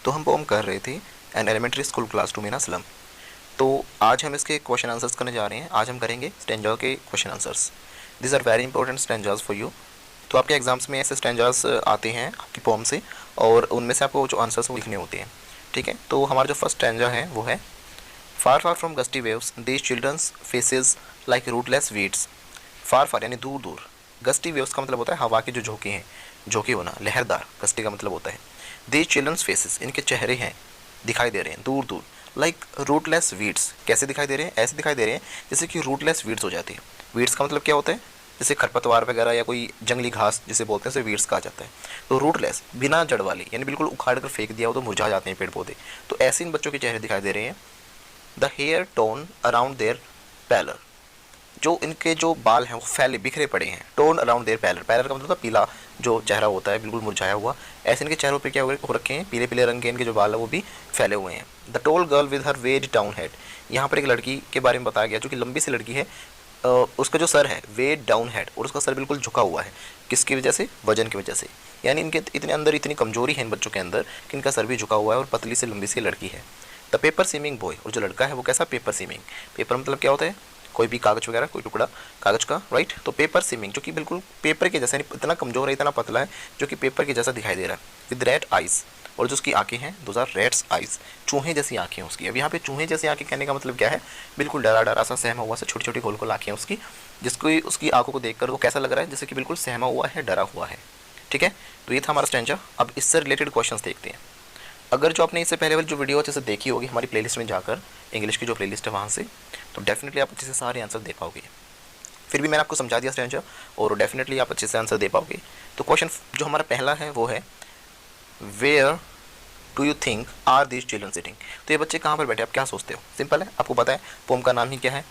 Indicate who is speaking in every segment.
Speaker 1: तो हम पोम कर रहे थे an elementary school classroom in a slum. तो आज हम इसके क्वेश्चन आंसर्स करने जा रहे हैं। आज हम करेंगे स्टेंजा के question answers. This are very important stanzas for you. तो आपके एग्जाम्स में ऐसे स्टेंजाज आते हैं आपकी पोम से, और उनमें से आपको जो आंसर्स वो लिखने होते हैं। ठीक है, तो हमारा जो फर्स्ट स्टेंजा है वो है far far from gusty waves these children's faces like rootless weeds. Far far यानी दूर दूर, गस्टी वेव्स का मतलब होता है हवा के जो झोंके हैं, झोंके होना, लहरदार। गस्टी का मतलब होता है दीज चिल्ड्रंस फेसेस, इनके चेहरे हैं, दिखाई दे रहे हैं दूर दूर। लाइक रूटलेस वीड्स, कैसे दिखाई दे रहे हैं? ऐसे दिखाई दे रहे हैं जैसे कि रूटलेस वीड्स हो जाती है। वीड्स का मतलब क्या होता है? जैसे खरपतवार वगैरह या कोई जंगली घास जिसे बोलते हैं, उसे वीड्स कहा जाता है। तो रूटलेस, बिना जड़ वाली, यानी बिल्कुल उखाड़ कर फेंक दिया हो तो मुरझा जाते हैं पेड़ पौधे। तो ऐसे इन बच्चों के चेहरे दिखाई दे रहे हैं। The hair torn around their pallor, जो इनके जो बाल हैं वो फैले बिखरे पड़े हैं। Torn around their pallor, pallor का मतलब होता है पीला जो चेहरा होता है, बिल्कुल मुरझाया हुआ। ऐसे इनके चेहरों पे क्या हो रखे हैं? पीले पीले रंग के इनके जो बाल है वो भी फैले हुए हैं। The tall girl with her weighed down head, यहाँ पर एक लड़की के बारे में बताया गया जो कि लंबी सी लड़की है। उसका जो सर है वेड डाउन हेड, और उसका सर बिल्कुल झुका हुआ है। किसकी वजह से? वजन की वजह से। यानी इनके इतने अंदर इतनी कमजोरी है इन बच्चों के अंदर कि इनका सर भी झुका हुआ है, और पतली से लंबी सी लड़की है। द पेपर सीमिंग बॉय, और जो लड़का है वो कैसा? Paper seeming. पेपर मतलब क्या होता है? कोई भी कागज वगैरह, कोई टुकड़ा कागज का, राइट। तो पेपर सीमिंग, जो कि बिल्कुल पेपर के जैसा, इतना कमजोर है, इतना पतला है, जो कि पेपर के जैसा दिखाई दे रहा है। विद रेड आइज, और जो उसकी आंखें हैं दोज आर रेड्स आइज, चूहे जैसी आंखें हैं उसकी। अब यहाँ पे चूहे जैसी आंखें कहने का मतलब क्या है? बिल्कुल डरा डरा सा, सहमा हुआ सा, छोटी छोटी गोल गोल आंखें उसकी, जिसको उसकी आंखों को देखकर वो कैसा लग रहा है? जैसे कि बिल्कुल सहमा हुआ है, डरा हुआ है। ठीक है, तो ये था हमारा स्टेंजा। अब इससे रिलेटेड क्वेश्चंस देखते हैं। अगर जो आपने इससे पहले वाली जो वीडियो अच्छे से देखी होगी हमारी प्लेलिस्ट में जाकर, इंग्लिश की जो प्लेलिस्ट है वहाँ से, तो डेफिनेटली आप अच्छे से सारे आंसर दे पाओगे। फिर भी मैंने आपको समझा दिया स्टेंजा, और डेफिनेटली आप अच्छे से आंसर दे पाओगे। तो क्वेश्चन जो हमारा पहला है वो है where do you think are these children sitting. तो ये बच्चे कहाँ पर बैठे, आप क्या सोचते हो? सिंपल है, आपको पता है पोम का नाम ही क्या है?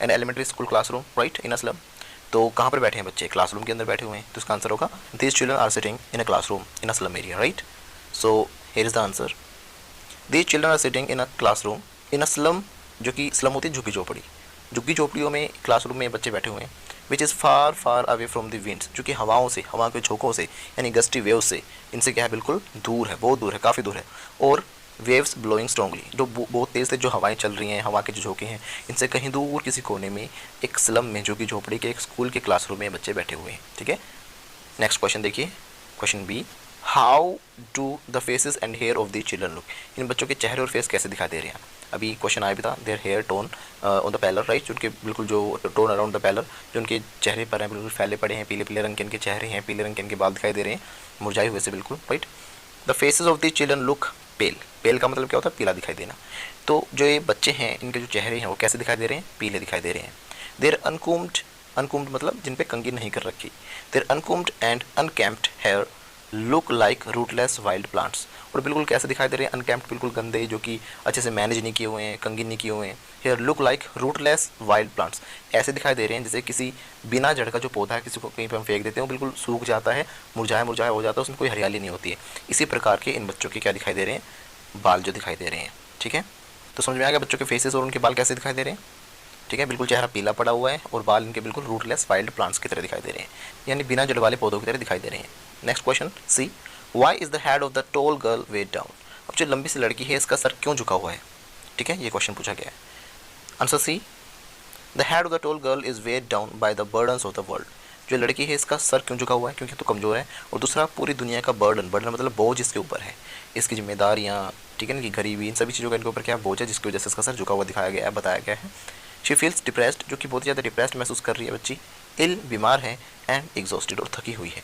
Speaker 1: An elementary school classroom, right, in a slum. तो कहाँ पर बैठे हैं बच्चे? क्लासरूम के अंदर बैठे हुए हैं। तो इसका आंसर होगा these children are sitting in a classroom in a slum area, right. So here is the answer, these children are sitting in a classroom in a slum, जो कि स्लम होती है झुग्गी झोपड़ी। झुग्गी झोपड़ियों में क्लासरूम में बच्चे बैठे हुए हैं। Which is far far away from the winds, जो कि हवाओं से, हवा के झोंकों से, यानी गस्टी वेव्स से, इनसे क्या है? बिल्कुल दूर है, बहुत दूर है, काफ़ी दूर है। और वेव्स ब्लोइंग स्ट्रॉन्गली, जो बहुत तेज़ से जो हवाएं चल रही हैं, हवा के जो झोंके हैं, इनसे कहीं दूर किसी कोने में एक स्लम में, जो कि झोपड़ी के एक स्कूल के क्लासरूम में बच्चे बैठे हुए हैं। ठीक है, नेक्स्ट क्वेश्चन देखिए, question B, how do the faces and hair of the children look. इन बच्चों के चेहरे और फेस कैसे दिखाई दे रहे हैं? अभी क्वेश्चन आया भी था, their hair torn on the pallor, right, जो उनके बिल्कुल जो टोन अराउंड द पैलर, जो उनके चेहरे पर हैं, बिल्कुल फैले पड़े हैं, पीले पीले रंग के इनके चेहरे हैं, पीले रंग के इनके बाल दिखाई दे रहे हैं, मुरझाए हुए से बिल्कुल, right. The faces of the children look pale, pale का मतलब क्या होता है? पीला दिखाई देना। तो जो ये बच्चे हैं इनके जो चेहरे हैं वो कैसे दिखाई दे रहे हैं? पीले दिखाई दे रहे हैं। देयर अनकूम्ड, अनकूम्ड मतलब जिन पे कंघी नहीं कर रखी। Their uncombed and unkempt hair look like rootless wild plants, और बिल्कुल कैसे दिखाई दे रहे हैं? अनकैम्प्ड, बिल्कुल गंदे, जो कि अच्छे से मैनेज नहीं किए हुए हैं, कंघी नहीं किए हुए हैं। Hair look like rootless wild plants, ऐसे दिखाई दे रहे हैं जैसे किसी बिना जड़ का जो पौधा है, किसी को कहीं पर हम फेंक देते हैं, वो बिल्कुल सूख जाता है, मुरझाया मुरझाया हो जाता है, उसमें कोई हरियाली नहीं होती है। इसी प्रकार के इन बच्चों के क्या दिखाई दे रहे हैं? बाल जो दिखाई दे रहे हैं। ठीक है, तो समझ में आ गया बच्चों के फेसेस और उनके बाल कैसे दिखाई दे रहे हैं। ठीक है, बिल्कुल चेहरा पीला पड़ा हुआ है, और बाल इनके बिल्कुल रूटलेस वाइल्ड प्लांट्स की तरह दिखाई दे रहे हैं, यानी बिना जड़ वाले पौधों की तरह दिखाई दे रहे हैं। Next question C, why is the head of the tall girl weighed down. अब जो लंबी सी लड़की है इसका सर क्यों झुका हुआ है? ठीक है, ये क्वेश्चन पूछा गया है। Answer C, the head of the tall girl is weighed down by the burdens of the world. जो लड़की है इसका सर क्यों झुका हुआ है? क्योंकि तो कमज़ोर है, और दूसरा पूरी दुनिया का बर्डन, बर्डन मतलब बोझ इसके ऊपर है, इसकी जिम्मेदारियाँ, ठीक है ना, कि गरीबी, इन सभी चीज़ों का इनके ऊपर क्या बोझ है, जिसकी वजह से इसका सर झुका हुआ दिखाया गया है, बताया गया है। शी फील्स डिप्रेस्ड, जो कि बहुत ही ज़्यादा डिप्रेस्ड महसूस कर रही है बच्ची। इल, बीमार है, एंड एग्जॉस्टेड, और थकी हुई है।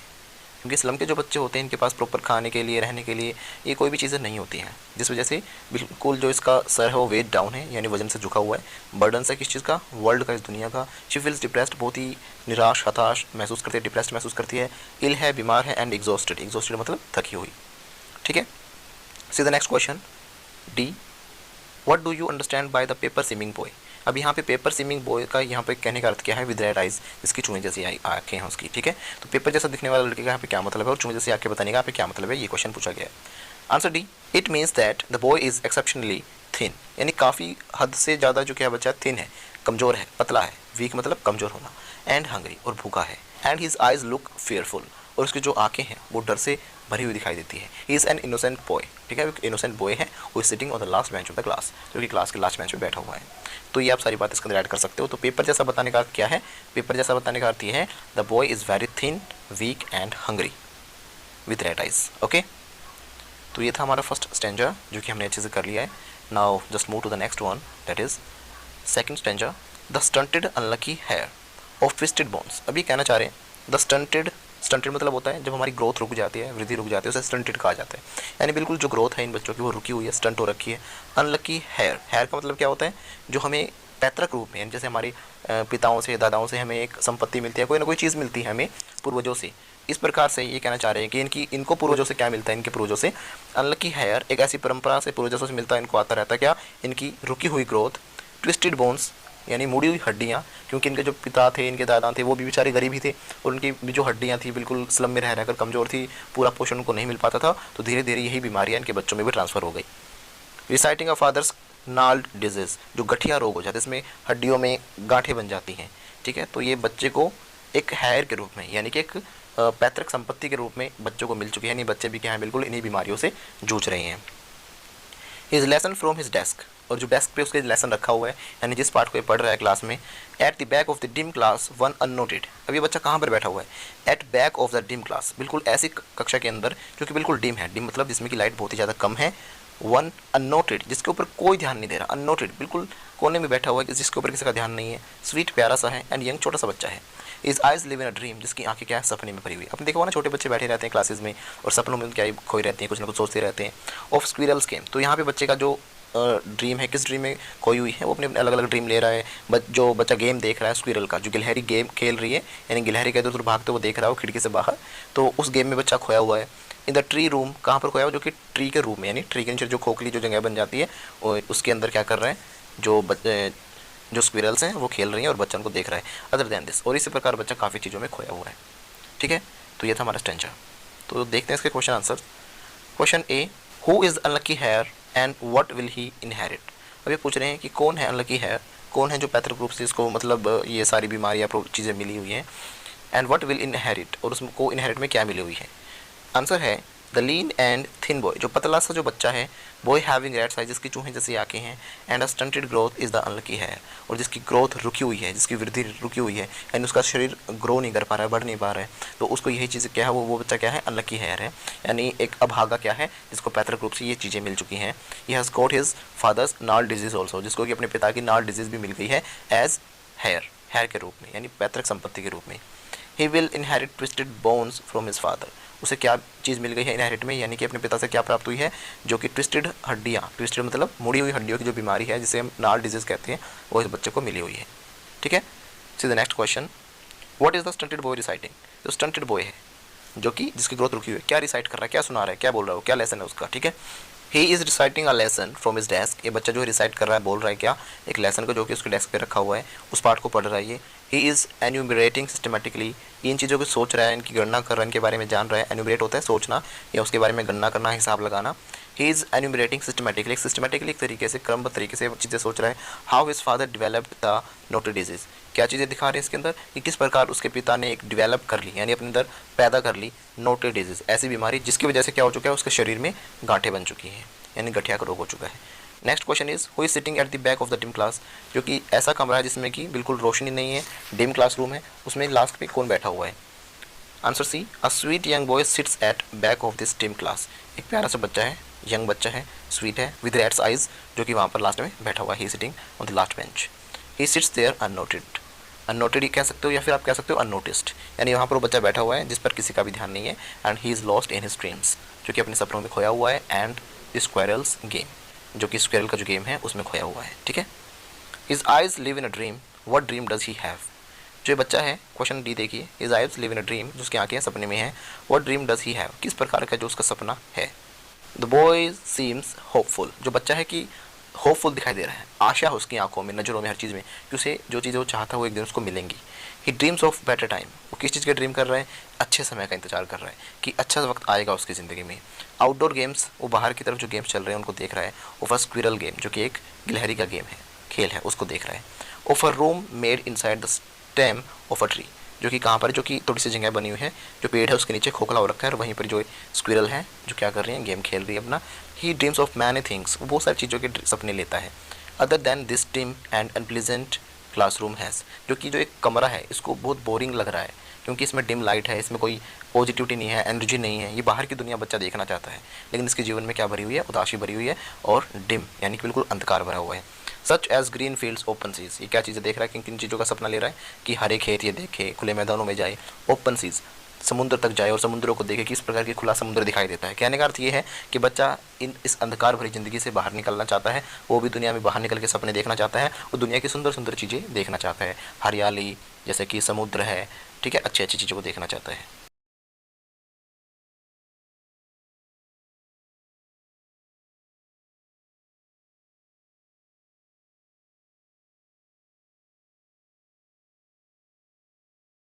Speaker 1: क्योंकि स्लम के जो बच्चे होते हैं इनके पास प्रॉपर खाने के लिए, रहने के लिए ये कोई भी चीज़ें नहीं होती हैं, जिस वजह से बिल्कुल जो इसका सर है वो वेट डाउन है, यानी वजन से झुका हुआ है। बर्डन है किस चीज़ का? वर्ल्ड का, इस दुनिया का। शी फील्स डिप्रेस्ड, बहुत ही निराश, हताश महसूस करती है, डिप्रेस्ड महसूस करती है। इल है, बीमार है, एंड एग्जॉस्टेड, एग्जॉस्टेड मतलब थकी हुई। ठीक है, see the next question D, what do you understand by the paper seeming boy. अब यहाँ पे पेपर सीमिंग बॉय का यहाँ पे कहने का अर्थ क्या है? विद रेड आइज, जिसकी चूहे जैसी आंखें हैं उसकी। ठीक है, तो पेपर जैसा दिखने वाला लड़के का यहाँ पे क्या मतलब है, और चूहे जैसी आंखें बताने का यहाँ पे क्या मतलब है, ये क्वेश्चन पूछा गया है। Answer D, it means that the boy is exceptionally thin, यानी काफ़ी हद से ज़्यादा जो क्या बच्चा थिन है, कमज़ोर है, पतला है। वीक मतलब कमज़ोर होना। एंड हंग्री, और भूखा है। And his eyes look fearful, और उसकी जो आंखें हैं वो डर से भरी हुई दिखाई देती है। He is an innocent boy, ठीक है, एक इनोसेंट बॉय है, वो is sitting on the last bench of the class, जो कि क्लास के लास्ट बेंच पे बैठा हुआ है। तो ये आप सारी बात इसके अंदर ऐड कर सकते हो। तो पेपर जैसा बताने का अर्थ क्या है? पेपर जैसा बताने का अर्थ ये है the boy is very thin, weak and hungry with red eyes. Okay, तो ये था हमारा फर्स्ट स्टैंजा जो कि हमने अच्छे से कर लिया है। Now just move to the next one, that is second stanza, the stunted unlucky heir of twisted bones. अभी कहना चाह रहे हैं द स्टंटेड, स्टंटेड मतलब होता है जब हमारी ग्रोथ रुक जाती है, वृद्धि रुक जाती है, उसे स्टंटेड कहा जाता है। यानी बिल्कुल जो ग्रोथ है इन बच्चों की वो रुकी हुई है, स्टंट हो रखी है। अनलकी हेयर, हेयर का मतलब क्या होता है? जो हमें पैतृक रूप में, जैसे हमारी पिताओं से दादाओं से हमें एक संपत्ति मिलती है, कोई ना कोई चीज़ मिलती है हमें पूर्वजों से। इस प्रकार से ये कहना चाह रहे हैं कि इनको पूर्वजों से क्या मिलता है? इनके पूर्वजों से अनलकी हेयर, एक ऐसी परंपरा से पूर्वजों से मिलता है, इनको आता रहता है क्या? इनकी रुकी हुई ग्रोथ, ट्विस्टेड बोन्स यानी मुड़ी हुई हड्डियाँ, क्योंकि इनके जो पिता थे, इनके दादा थे, वो भी बेचारे गरीब ही थे और उनकी भी जो हड्डियाँ थी बिल्कुल स्लम में रह रहकर कमज़ोर थी, पूरा पोषण उनको नहीं मिल पाता था। तो धीरे धीरे यही बीमारियाँ इनके बच्चों में भी ट्रांसफ़र हो गई। रिसाइटिंग ऑफ फादर्स नाल्ड डिजीज़, जो गठिया रोग हो जाता है, इसमें हड्डियों में गांठें बन जाती हैं, ठीक है। तो ये बच्चे को एक हेयर के रूप में, यानी कि एक पैतृक संपत्ति के रूप में बच्चों को मिल चुकी है। यानी बच्चे भी क्या है, बिल्कुल इन्हीं बीमारियों से जूझ रहे हैं। His lesson from his desk, और जो डेस्क पे उसके लेसन रखा हुआ है, यानी जिस पार्ट को ये पढ़ रहा है क्लास में, at the back of the dim class one unnoted. अब ये बच्चा कहाँ पर बैठा हुआ है? At back of the dim class, बिल्कुल ऐसी कक्षा के अंदर जो कि बिल्कुल डिम है। डिम मतलब जिसमें कि लाइट बहुत ही ज़्यादा कम है। वन अननोटेड, जिसके ऊपर कोई ध्यान नहीं दे रहा, अननोटेड, बिल्कुल कोने में बैठा हुआ है जिसके ऊपर किसी का ध्यान नहीं है। स्वीट, प्यारा सा है, एंड यंग, छोटा सा बच्चा है। Is eyes live in a dream, जिसकी आंखें क्या है, सपने में भरी हुई। आपने देखा होगा ना, छोटे बच्चे बैठे रहते हैं क्लासेस में और सपनों में क्या ही खोए रहते हैं, कुछ ना कुछ सोचते रहते हैं। ऑफ स्क्विरल्स गेम, तो यहाँ पे बच्चे का जो ड्रीम है, किस ड्रीम में खोई हुई है, वो अपने अलग अलग ड्रीम ले रहा है। जो बच्चा गेम देख रहा है स्क्विरल का, जो गिलहरी गेम खेल रही है, यानी गिलहरी के इधर उधर भागते हुए देख रहा है वो खिड़की से बाहर, तो उस गेम में बच्चा खोया हुआ है। इन द ट्री रूम, कहाँ पर खोया हुआ? जो कि ट्री के रूम में, यानी ट्री के नीचे जो खोखली जो जगह बन जाती है, उसके अंदर क्या कर रहे हैं, जो स्क्विरल्स हैं वो खेल रही हैं और बच्चा उनको देख रहा है। अदर दैन दिस, और इसी प्रकार बच्चा काफ़ी चीज़ों में खोया हुआ है, ठीक है। तो ये था हमारा स्टेंजा। तो देखते हैं इसके question answer. Question A, who is unlucky heir and what will he inherit. अब ये पूछ रहे हैं कि कौन है अनलकी हेयर, कौन है जो पैतृक रूप से इसको मतलब ये सारी बीमारियाँ चीज़ें मिली हुई हैं, एंड व्हाट विल इनहेरिट, और उसको इनहेरिट में क्या मिली हुई है। आंसर है the lean and thin boy, जो पतला सा जो बच्चा है, बॉय हैविंग रेड साइज, जिसकी चूहे जैसी आंखें हैं, and a stunted growth is the unlucky heir, और जिसकी ग्रोथ रुकी हुई है, जिसकी वृद्धि रुकी हुई है, यानी उसका शरीर ग्रो नहीं कर पा रहा है, बढ़ नहीं पा रहा है, तो उसको यही चीज़ क्या है, वो बच्चा क्या है, अनलकी हेयर है, यानी एक अभागा क्या है, जिसको पैतृक रूप से ये चीज़ें मिल चुकी हैं। He has got his father's नाल डिजीज ऑल्सो, जिसको कि अपने पिता की नाल डिजीज़ भी मिल गई है एज हेयर के रूप में, यानी पैतृक संपत्ति के रूप में। He will inherit twisted bones from his father, उसे क्या चीज़ मिल गई है इनहेरिट में, यानी कि अपने पिता से क्या प्राप्त हुई है, जो कि ट्विस्टेड हड्डियाँ, ट्विस्टेड मतलब मुड़ी हुई हड्डियों की जो बीमारी है, जिसे हम नाल डिजीज़ कहते हैं, वो इस बच्चे को मिली हुई है, ठीक है। See the next question, what is the stunted boy reciting. जो स्टंटेड बॉय है, जो कि जिसकी ग्रोथ रुकी हुई है, क्या रिसाइट कर रहा है, क्या सुना रहा है, क्या बोल रहा है, क्या लेसन है उसका, ठीक है। He is reciting a lesson from his desk, ये बच्चा जो रिसाइट कर रहा है, बोल रहा है क्या, एक लेसन को जो कि उसके डेस्क पे रखा हुआ है, उस पार्ट को पढ़ रहा है ये। ही इज़ एन्यूमरेटिंग सिस्टमेटिकली, इन चीज़ों को सोच रहा है, इनकी गणना कर रहा है, इनके बारे में जान रहा है। एन्यूमरेट होता है सोचना या उसके बारे में गणना करना, हिसाब लगाना। ही इज़ एन्यूमरेटिंग सिस्टमेटिकली एक तरीके से, क्रमबद्ध तरीके से चीज़ें सोच रहा है। How his father developed the noted disease, क्या चीज़ें दिखा रहे हैं इसके अंदर कि किस प्रकार उसके पिता ने एक डिवेलप कर ली, यानी अपने अंदर पैदा कर ली नोटेड डिजीज़, ऐसी बीमारी जिसकी वजह से क्या हो चुका है, उसके शरीर में गांठें बन चुकी हैं, यानी गठिया का रोग हो चुका है। Next question is, who is sitting at the back of the dim class, जो कि ऐसा कमरा है जिसमें कि बिल्कुल रोशनी नहीं है, डिम क्लास रूम है, उसमें लास्ट पे कौन बैठा हुआ है। Answer C, a sweet young boy sits at back of this dim class, एक प्यारा सा बच्चा है, यंग बच्चा है, स्वीट है, विद रेड्स आइज, जो कि वहाँ पर लास्ट में बैठा हुआ है। He sitting on the last bench, he sits there unnoted, unnoted ही कह सकते हो या फिर आप कह सकते हो अननोटिस्ड, यानी वहाँ पर वो बच्चा बैठा हुआ है जिस पर किसी का भी ध्यान नहीं है। And he is lost in his dreams, जो कि अपने सपनों में खोया हुआ है। एंड स्क्वायरल्स गेम, जो कि स्क्वायरल का जो गेम है उसमें खोया हुआ है, ठीक है। His eyes live in a dream, what dream does he have, जो बच्चा है, क्वेश्चन डी देखिए, his eyes live in a dream, जो उसकी आंखें सपने में है, what dream does he have, किस प्रकार का जो उसका सपना है। द बॉय सीम्स होपफुल, जो बच्चा है कि होपफुल दिखाई दे रहा है, आशा है उसकी आंखों में, नज़रों में, हर चीज़ में कि उसे जो चीज़ें वो चाहता है वो एक दिन उसको मिलेंगी। ही ड्रीम्स ऑफ बेटर टाइम, वो किस चीज़ का ड्रीम कर रहा है, अच्छे समय का इंतजार कर रहा है कि अच्छा वक्त आएगा उसकी ज़िंदगी में। आउटडोर गेम्स, वो बाहर की तरफ जो गेम्स चल रहे हैं उनको देख रहा है। ऑफ अ स्क्विरल गेम, जो कि एक गिलहरी का गेम है, खेल है, उसको देख रहा है। Of a room made inside the stem of a tree, जो कि कहाँ पर, जो कि थोड़ी सी जगह बनी हुई है, जो पेड़ है उसके नीचे खोखला हो रखा है, और वहीं पर जो स्क्विरल है जो क्या कर रही है, गेम खेल रही है अपना। ही ड्रीम्स ऑफ मैनी थिंग्स, वो बहुत सारी चीज़ों के सपने लेता है। Other than this dim and unpleasant classroom has, जो कि जो एक कमरा है इसको बहुत बोरिंग लग रहा है, क्योंकि इसमें डिम लाइट है, इसमें कोई पॉजिटिविटी नहीं है, एनर्जी नहीं है, ये बाहर की दुनिया बच्चा देखना चाहता है, लेकिन इसके जीवन में क्या भरी हुई है, उदासी भरी हुई है, और डिम यानी कि बिल्कुल अंधकार भरा हुआ है। Such as green fields open seas, ये क्या चीज़ें देख रहा है, किन किन चीज़ों का सपना ले रहा है, कि हरे खेत ये देखे, खुले मैदानों में जाए, ओपन सीज समुद्र तक जाए और समुद्रों को देखे, किस प्रकार की खुला समुद्र दिखाई देता है। कहने का अर्थ ये है कि बच्चा इस अंधकार भरी ज़िंदगी से बाहर निकलना चाहता है, वो भी दुनिया में बाहर निकल के सपने देखना चाहता है, और दुनिया की सुंदर सुंदर चीज़ें देखना चाहता है, हरियाली जैसे कि समुद्र है, ठीक है, अच्छी अच्छी चीज़ों को देखना चाहता है।